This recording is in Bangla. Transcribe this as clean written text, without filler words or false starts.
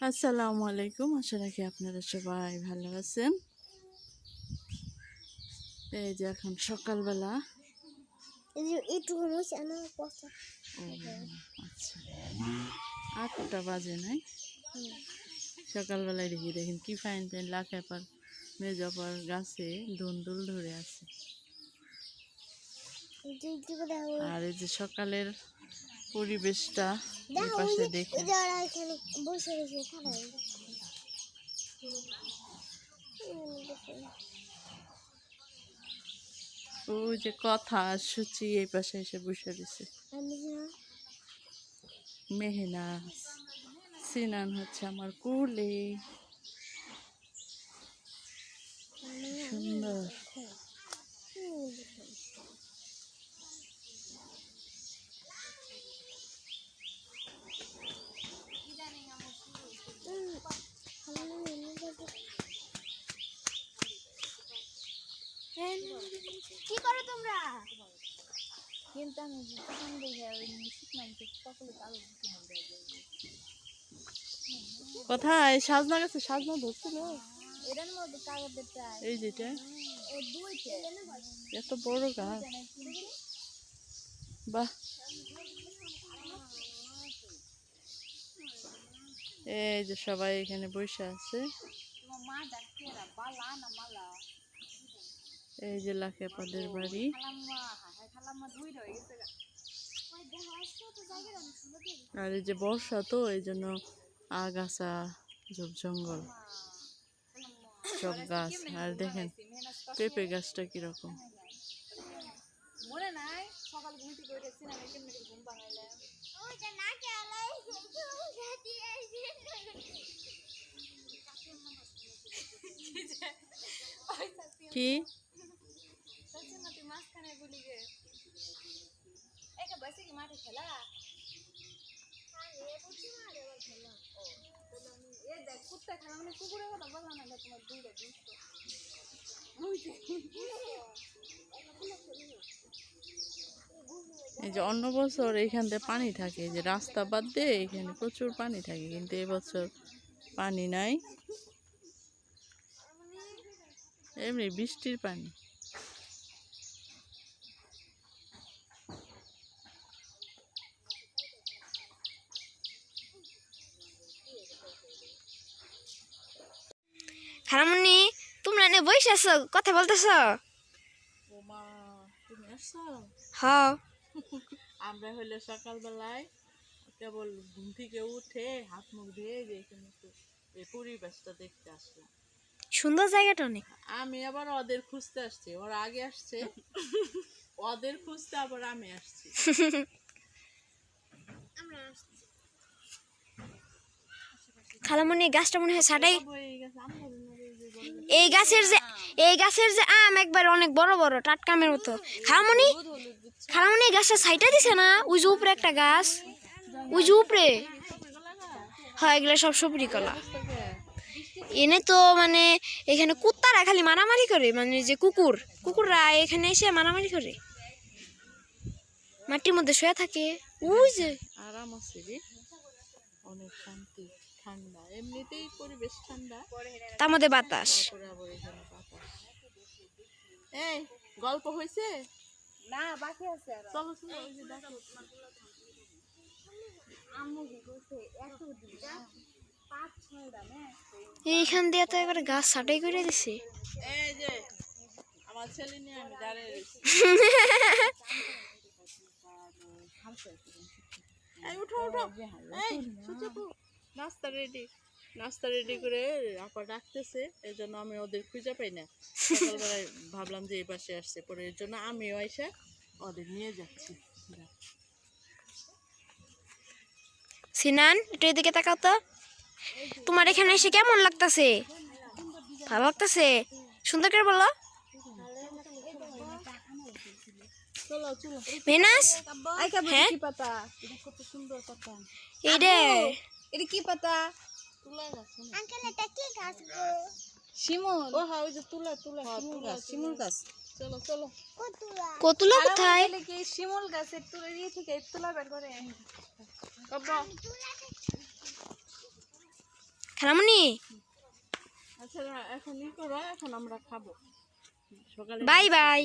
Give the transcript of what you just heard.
আসসালামু আলাইকুম, আশা রাখি আপনারা সবাই ভালো আছেন। এই যে এখন সকালবেলা। আচ্ছা, 8টা বাজে নাই। সকালবেলায় দেখেন কি ফাইন ফাইন লাখাপার মেজপার গাছে ধুন্দুল ধরে আছে। আর এই যে সকালের পরিবেশটা এই পাশে দেখে ওই যে কথা সুচি এই পাশে এসে বসে দিছে। মেহনা সিনান হচ্ছে আমার কুলে, সুন্দর। কি করো তোমরা? কিন্তু আমি দোকান থেকে ওই মিষ্টি মাইকে সকলে কালো দিতে হবে। কোথায় সাজনা গেছে? সাজনা ধরছিল এর মধ্যে কাগজের চাই এই যেটা ও দুইতে এত বড় গাছ। বাহ, এই যে সবাই এখানে বসে আছে। এই যে লাখেপাদের বাড়ি। আর এই যে বর্ষা তো এই জন্য আগাছা সব জঙ্গল সব গাছ। আর দেখেন পেঁপে গাছটা কিরকম। মনে নাই সকাল ঘুম থেকে উঠেছি না কেমনে ঘুম ভাঙাইলে কি মাঝখানে বলি গে একে বসে কি মাঠে খেলা দেখ কুত্তা খেলা মানে কুকুরের কথা বললাম না তোমার দুইটা দুষ্ট এই যে অন্য বছর এইখান থেকে পানি থাকে, যে রাস্তা বাদ দিয়ে এখানে প্রচুর পানি থাকে, কিন্তু এবছর পানি নাই, এমনি বৃষ্টির পানি। খালামুনি তোমরা এনে বসে আছো কথা বলতেছো? ওমা, তুমি আসছো? হ্যাঁ আমরা হইলে সকালবেলায় কেবল ঘুম থেকে উঠে হাত মুখ ধুয়ে যে এখানে একটু এই পরিবেশটা দেখতে আসলাম। সুন্দর জায়গাটা অনেক। আমি আবার ওদের খুঁজতে আসছি, ওরা আগে আসছে, ওদের খুঁজতে আবার আমি আসছি। খালামুনি গাছটা মনে হয় ছাটাই এই গাছের যে আম একবার অনেক বড় বড় টাটকা আমের মতো। খালামুনি গাছটা ছাইটা দিছে না? ওই যে উপরে একটা গাছ, ওই যে উপরে। হ্যাঁ এগুলো সব সবরি কলা। এনে তো মানে এখানে কুত্তারা খালি মারামারি করে, মানে যে কুকুররা এখানে এসে মারামারি করে, মাটির মধ্যে শুয়ে থাকে। ওই যে আরাম আছে রে, অনেক শান্তি, ঠান্ডা, এমনিতেই পরিবেশ ঠান্ডা, তার মধ্যে বাতাস। এই গল্প হয়েছে না বাকি আছে, চলো চলো ওই যে দেখো এইখান দিয়ে তো এবার গাছ ছাটাই করে দিছে। এই যে আমার ছেলে নিয়ে আমি দাঁড়িয়ে রয়েছি। এই উঠো উঠো, এই সুচিপু নাস্তা রেডি করে আপা ডাকতেছে, এই জন্য আমি ওদের খুঁজে পাই না। সকালবেলায় ভাবলাম যে এই পাশে আসছে, পরে এর জন্য আমিও এসে ওদের নিয়ে যাচ্ছি। সিনান একটু এদিকে তাকাও তো, তোমার এখানে এসে কেমন লাগতেছে? ভালো লাগতেছে? সুন্দর করে বলো। মেনাস হ্যাঁ কি পাতা, এটা কত সুন্দর পাতা। এটা কি পাতা? তুলা গাছ আঙ্কেল এটা কি গাছ গো? শিমুল। ও হ্যাঁ ওই যে তুলা শিমুল গাছ। চলো চলো। কতুলা কোথায়? কি শিমুল গাছের তুলা দিয়ে থেকে তুলা বের করে খালামণি আচ্ছা এখন ই করো, এখন আমরা খাবো সকালে বাই বাই।